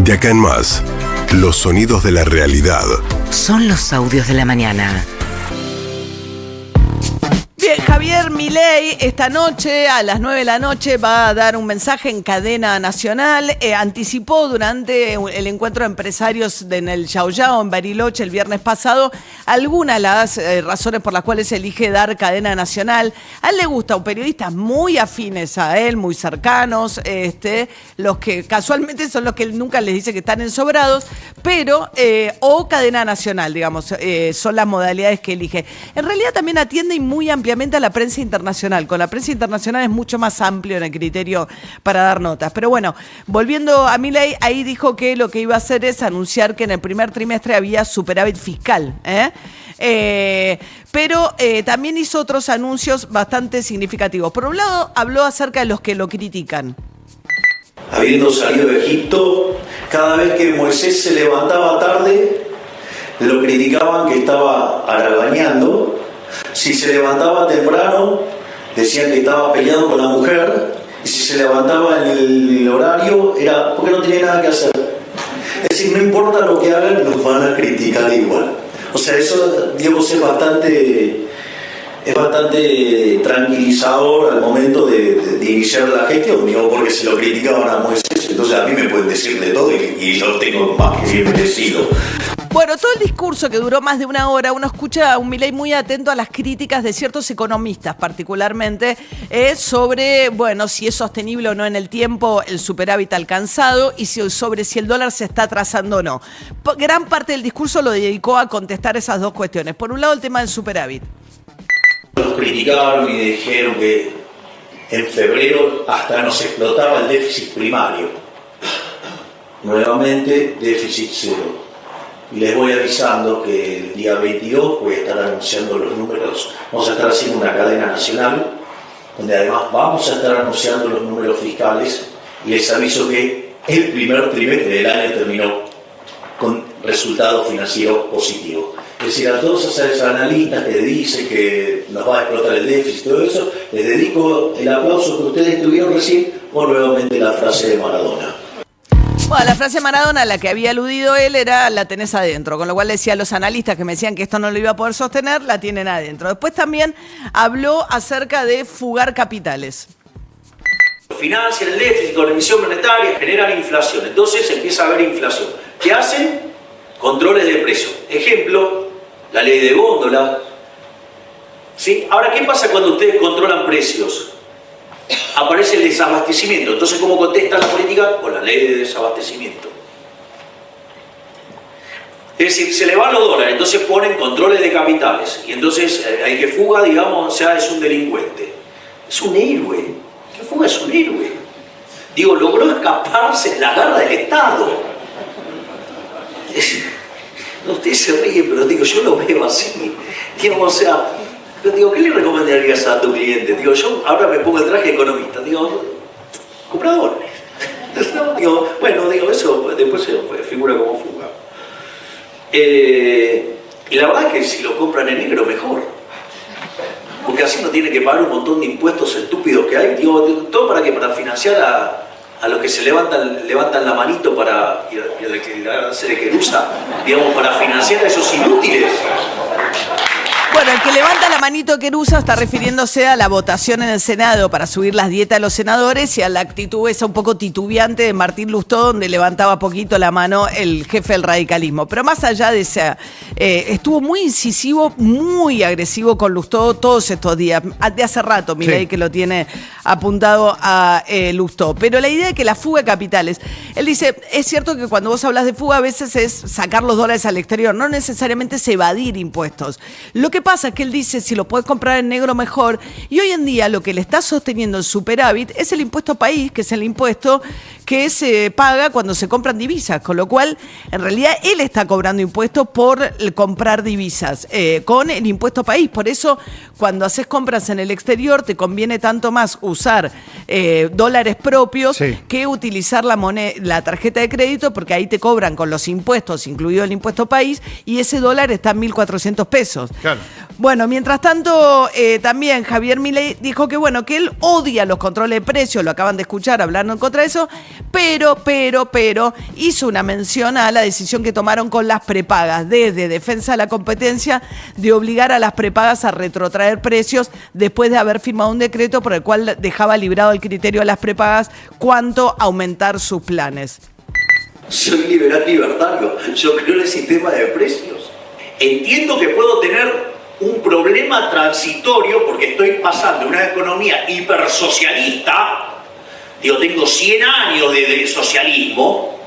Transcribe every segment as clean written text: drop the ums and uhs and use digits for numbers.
De acá en más, los sonidos de la realidad. Son los audios de la mañana. Bien, Javier Milei esta noche a las 9 de la noche va a dar un mensaje en cadena nacional. Anticipó durante el encuentro de empresarios en el Yao Yao, en Bariloche, el viernes pasado, algunas de las razones por las cuales elige dar cadena nacional. A él le gusta periodistas muy afines a él, muy cercanos, los que casualmente son los que él nunca les dice que están ensobrados, pero, o cadena nacional, digamos, son las modalidades que elige. En realidad también atiende muy ampliamente a la prensa internacional. Con la prensa internacional es mucho más amplio en el criterio para dar notas. Pero bueno, volviendo a Milei, ahí dijo que lo que iba a hacer es anunciar que en el primer trimestre había superávit fiscal. Pero también hizo otros anuncios bastante significativos. Por un lado, habló acerca de los que lo critican. Habiendo salido de Egipto, cada vez que Moisés se levantaba tarde, lo criticaban que estaba haraganeando. Si se levantaba temprano, decían que estaba peleado con la mujer. Y si se levantaba en el horario, era porque no tenía nada que hacer. Es decir, no importa lo que hagan, nos van a criticar igual. O sea, eso, digamos, es bastante tranquilizador al momento de iniciar la gestión, digo, porque se lo criticaban a Moisés. Entonces a mí me pueden decir de todo y yo tengo más que bien merecido. Bueno, todo el discurso que duró más de una hora, uno escucha a un Milei muy atento a las críticas de ciertos economistas, particularmente sobre, bueno, si es sostenible o no en el tiempo el superávit alcanzado y sobre si el dólar se está atrasando o no. Gran parte del discurso lo dedicó a contestar esas dos cuestiones. Por un lado, el tema del superávit. Los criticaron y dijeron que en febrero hasta nos explotaba el déficit primario. Nuevamente, déficit cero. Y les voy avisando que el día 22 voy a estar anunciando los números. Vamos a estar haciendo una cadena nacional, donde además vamos a estar anunciando los números fiscales. Y les aviso que el primer trimestre del año terminó con resultado financiero positivo. Es decir, a todos esos analistas que dicen que nos va a explotar el déficit y todo eso, les dedico el aplauso que ustedes tuvieron recién o nuevamente la frase de Maradona. Bueno, la frase de Maradona a la que había aludido él era la tenés adentro, con lo cual decía a los analistas que me decían que esto no lo iba a poder sostener, la tienen adentro. Después también habló acerca de fugar capitales. Financian el déficit con emisión monetaria, generan inflación. Entonces empieza a haber inflación. ¿Qué hacen? Controles de precios. Ejemplo, la ley de góndola. ¿Sí? Ahora, ¿qué pasa cuando ustedes controlan precios? Aparece el desabastecimiento. Entonces, ¿cómo contesta la política? Con la ley de desabastecimiento. Es decir, se le van los dólares, entonces ponen controles de capitales. Y entonces, el que fuga, digamos, o sea, es un delincuente. Es un héroe. El que fuga es un héroe. Digo, logró escaparse de la garra del Estado. No, ustedes se ríen, pero digo, yo lo veo así. Digamos, o sea, pero digo, ¿qué le recomendarías a tu cliente? Digo, yo ahora me pongo el traje de economista. Digo, compradores. No, digo, bueno, digo, eso después se figura como fuga. Y la verdad es que si lo compran en negro, mejor. Porque así no tiene que pagar un montón de impuestos estúpidos que hay. Digo, todo para que para financiar a los que se levantan la manito para y el que hace de querusa, digamos, para financiar a esos inútiles. Bueno, el que levanta la manito querusa está refiriéndose a la votación en el Senado para subir las dietas de los senadores y a la actitud esa un poco titubeante de Martín Lustó, donde levantaba poquito la mano el jefe del radicalismo. Pero más allá de esa, estuvo muy incisivo, muy agresivo con Lustó todos estos días. De hace rato, Milei, sí, que lo tiene apuntado a Lustó. Pero la idea de que la fuga de capitales, él dice, es cierto que cuando vos hablas de fuga a veces es sacar los dólares al exterior, no necesariamente es evadir impuestos. Lo que pasa es que él dice, si lo podés comprar en negro mejor, y hoy en día lo que le está sosteniendo el superávit es el impuesto país, que es el impuesto que se paga cuando se compran divisas, con lo cual en realidad él está cobrando impuestos por comprar divisas, con el impuesto país. Por eso cuando haces compras en el exterior te conviene tanto más usar dólares propios, sí, que utilizar la tarjeta de crédito, porque ahí te cobran con los impuestos, incluido el impuesto país, y ese dólar está en 1.400 pesos. Claro. Bueno, mientras tanto, también Javier Milei dijo que bueno, que él odia los controles de precios, lo acaban de escuchar hablando en contra de eso, pero hizo una mención a la decisión que tomaron con las prepagas, desde Defensa de la Competencia, de obligar a las prepagas a retrotraer precios después de haber firmado un decreto por el cual dejaba librado el criterio a las prepagas cuánto aumentar sus planes. Soy liberal libertario, yo creo en el sistema de precios. Entiendo que puedo tener un problema transitorio porque estoy pasando de una economía hipersocialista, digo, tengo 100 años de socialismo,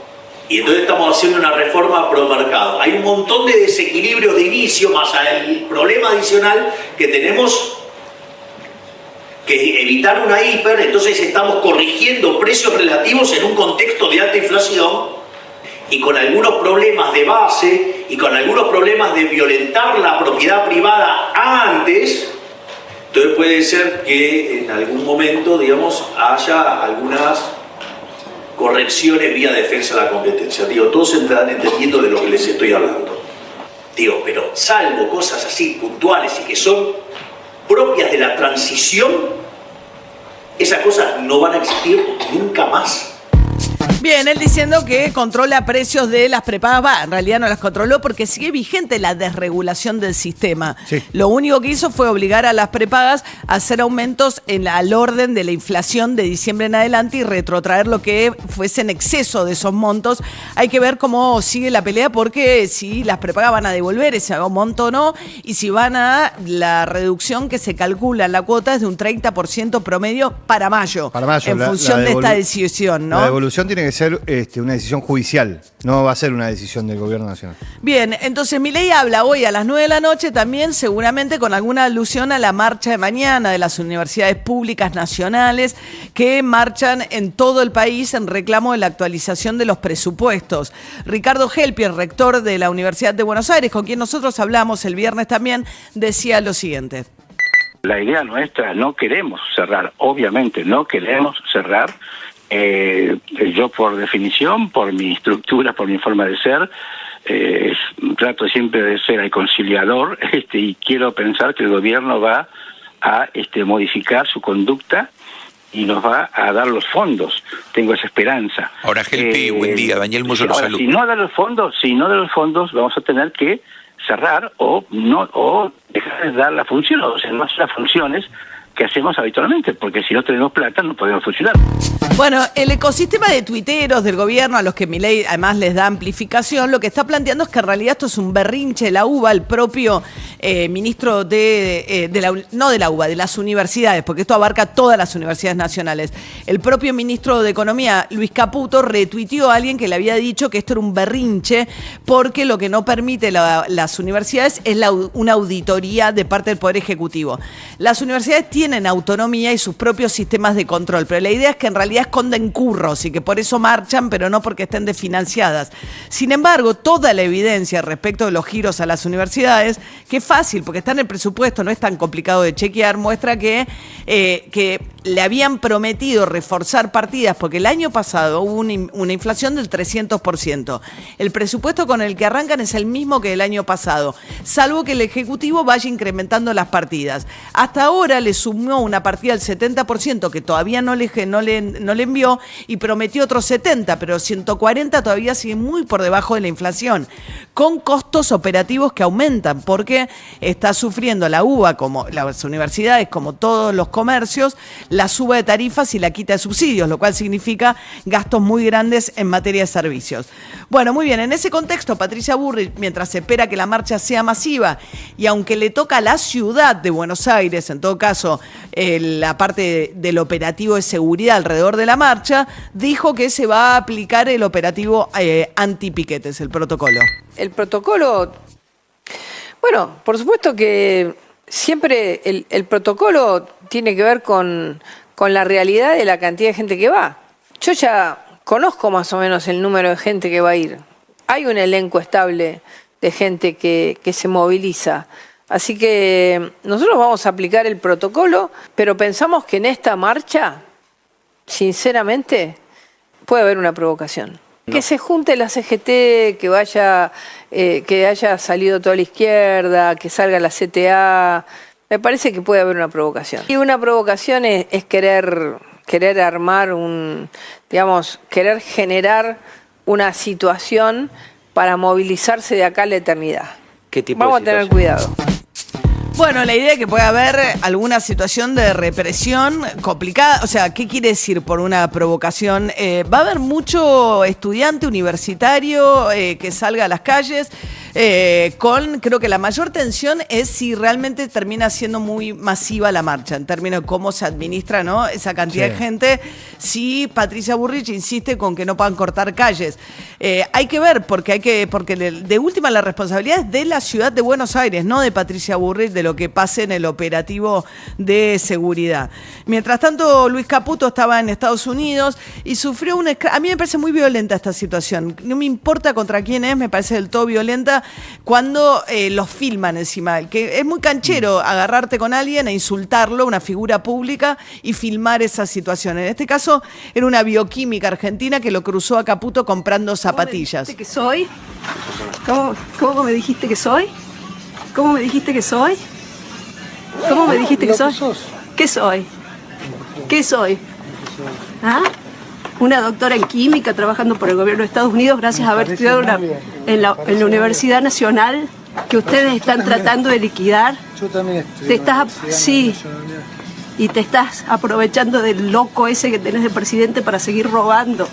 y entonces estamos haciendo una reforma pro mercado. Hay un montón de desequilibrios de inicio, más el problema adicional que tenemos que evitar una hiper, entonces estamos corrigiendo precios relativos en un contexto de alta inflación, y con algunos problemas de base y con algunos problemas de violentar la propiedad privada antes. Entonces puede ser que en algún momento, digamos, haya algunas correcciones vía defensa de la competencia. Digo, todos se estarán entendiendo de lo que les estoy hablando. Digo, pero salvo cosas así puntuales y que son propias de la transición, esas cosas no van a existir nunca más. Bien, él diciendo que controla precios de las prepagas, en realidad no las controló porque sigue vigente la desregulación del sistema. Sí. Lo único que hizo fue obligar a las prepagas a hacer aumentos al orden de la inflación de diciembre en adelante y retrotraer lo que fuese en exceso de esos montos. Hay que ver cómo sigue la pelea porque si las prepagas van a devolver ese monto o no, y si van a la reducción que se calcula en la cuota es de un 30% promedio para mayo. En función de esta decisión, ¿no? La devolución tiene que ser una decisión judicial, no va a ser una decisión del gobierno nacional. Bien, entonces Milei habla hoy a las 9 de la noche también, seguramente con alguna alusión a la marcha de mañana de las universidades públicas nacionales que marchan en todo el país en reclamo de la actualización de los presupuestos. Ricardo Helpier, rector de la Universidad de Buenos Aires, con quien nosotros hablamos el viernes también, decía lo siguiente. La idea nuestra, no queremos cerrar, obviamente no queremos cerrar. Yo por definición, por mi estructura, por mi forma de ser, trato siempre de ser el conciliador, y quiero pensar que el gobierno va a modificar su conducta y nos va a dar los fondos. Tengo esa esperanza. Ahora, Helpi, buen día. Daniel Musso lo saluda. Si no da los fondos, vamos a tener que cerrar o dejar de dar la función, o sea, no hacer las funciones que hacemos habitualmente, porque si no tenemos plata no podemos funcionar. Bueno, el ecosistema de tuiteros del gobierno, a los que Milei además les da amplificación, lo que está planteando es que en realidad esto es un berrinche de la UBA, el propio ministro de la UBA, de las universidades, porque esto abarca todas las universidades nacionales. El propio ministro de Economía, Luis Caputo, retuiteó a alguien que le había dicho que esto era un berrinche, porque lo que no permite las universidades es una auditoría de parte del Poder Ejecutivo. Las universidades tienen autonomía y sus propios sistemas de control, pero la idea es que en realidad esconden curros y que por eso marchan, pero no porque estén desfinanciadas. Sin embargo, toda la evidencia respecto de los giros a las universidades, que es fácil porque está en el presupuesto, no es tan complicado de chequear, muestra que le habían prometido reforzar partidas porque el año pasado hubo una inflación del 300%. El presupuesto con el que arrancan es el mismo que el año pasado, salvo que el Ejecutivo vaya incrementando las partidas. Hasta ahora le sumó una partida del 70% que todavía no le envió y prometió otros 70, pero 140 todavía sigue muy por debajo de la inflación, con costos operativos que aumentan porque está sufriendo la UBA, como las universidades, como todos los comercios, la suba de tarifas y la quita de subsidios, lo cual significa gastos muy grandes en materia de servicios. Bueno, muy bien, en ese contexto, Patricia Bullrich, mientras se espera que la marcha sea masiva y aunque le toca a la ciudad de Buenos Aires, en todo caso, la parte del operativo de seguridad alrededor de la marcha, dijo que se va a aplicar el operativo antipiquetes, el protocolo. El protocolo, bueno, por supuesto que siempre el protocolo tiene que ver con la realidad de la cantidad de gente que va. Yo ya conozco más o menos el número de gente que va a ir. Hay un elenco estable de gente que se moviliza. Así que nosotros vamos a aplicar el protocolo, pero pensamos que en esta marcha, sinceramente, puede haber una provocación. Que se junte la CGT, que haya salido toda la izquierda, que salga la CTA. Me parece que puede haber una provocación. Y una provocación es querer armar querer generar una situación para movilizarse de acá a la eternidad. ¿Qué tipo Vamos de a tener situación? cuidado. Bueno, la idea es que puede haber alguna situación de represión complicada. O sea, ¿qué quiere decir por una provocación? Va a haber mucho estudiante universitario que salga a las calles creo que la mayor tensión es si realmente termina siendo muy masiva la marcha, en términos de cómo se administra, ¿no?, esa cantidad de gente, si Patricia Bullrich insiste con que no puedan cortar calles. Hay que ver, porque de última la responsabilidad es de la ciudad de Buenos Aires, no de Patricia Bullrich, de lo que pase en el operativo de seguridad. Mientras tanto, Luis Caputo estaba en Estados Unidos y sufrió a mí me parece muy violenta esta situación. No me importa contra quién es, me parece del todo violenta cuando los filman encima. Que es muy canchero agarrarte con alguien e insultarlo, una figura pública, y filmar esa situación. En este caso, era una bioquímica argentina que lo cruzó a Caputo comprando zapatillas. ¿Cómo me dijiste que soy? ¿Cómo me dijiste que soy? ¿Cómo me dijiste que soy? ¿Qué soy? ¿Qué soy? ¿Ah? Una doctora en química trabajando por el gobierno de Estados Unidos gracias a haber estudiado en la Universidad Nacional que ustedes están tratando de liquidar. Yo también estudié. Sí. Y te estás aprovechando del loco ese que tenés de presidente para seguir robando.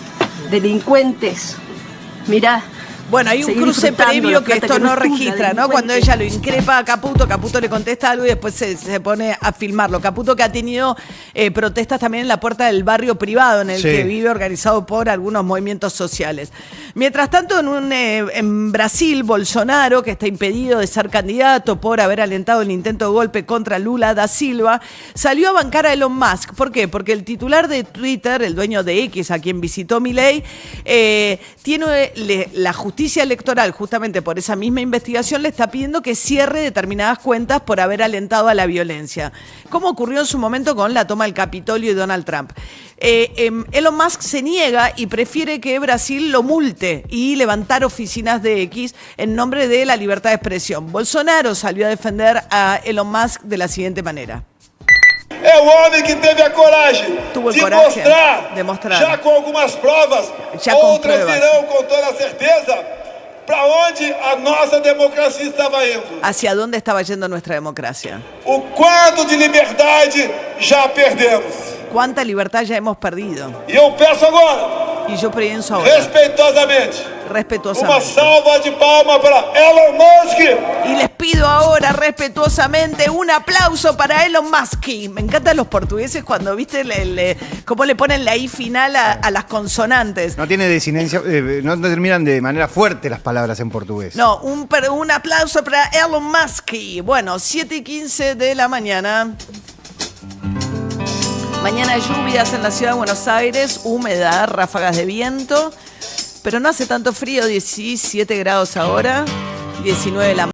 Delincuentes. Mirá. Bueno, hay un cruce previo que esto no registra, ¿no? Cuando ella lo increpa a Caputo, Caputo le contesta algo y después se pone a filmarlo. Caputo, que ha tenido protestas también en la puerta del barrio privado en el que vive, organizado por algunos movimientos sociales. Mientras tanto, en Brasil, Bolsonaro, que está impedido de ser candidato por haber alentado el intento de golpe contra Lula da Silva, salió a bancar a Elon Musk. ¿Por qué? Porque el titular de Twitter, el dueño de X, a quien visitó Milei, tiene la justicia electoral, justamente por esa misma investigación, le está pidiendo que cierre determinadas cuentas por haber alentado a la violencia, como ocurrió en su momento con la toma del Capitolio y Donald Trump. Elon Musk se niega y prefiere que Brasil lo multe y levantar oficinas de X en nombre de la libertad de expresión. Bolsonaro salió a defender a Elon Musk de la siguiente manera. É o homem que teve a coragem de mostrar, já com algumas provas, outras virão com toda certeza, para onde a nossa democracia estava indo. ¿Hacia dónde estaba yendo nuestra democracia? O quanto de liberdade já perdemos. ¿Cuánta libertad ya hemos perdido? E eu peço agora, y yo pienso ahora, respeitosamente, respetuosamente, uma salva de palmas para Elon Musk. Y les pido ahora respetuosamente un aplauso para Elon Musk. Me encantan los portugueses cuando, viste, cómo le ponen la I final a las consonantes. No tiene desinencia, no terminan de manera fuerte las palabras en portugués. No, un aplauso para Elon Musk. Bueno, 7:15 de la mañana. Mañana lluvias en la ciudad de Buenos Aires, humedad, ráfagas de viento, pero no hace tanto frío, 17 grados ahora, 19 de la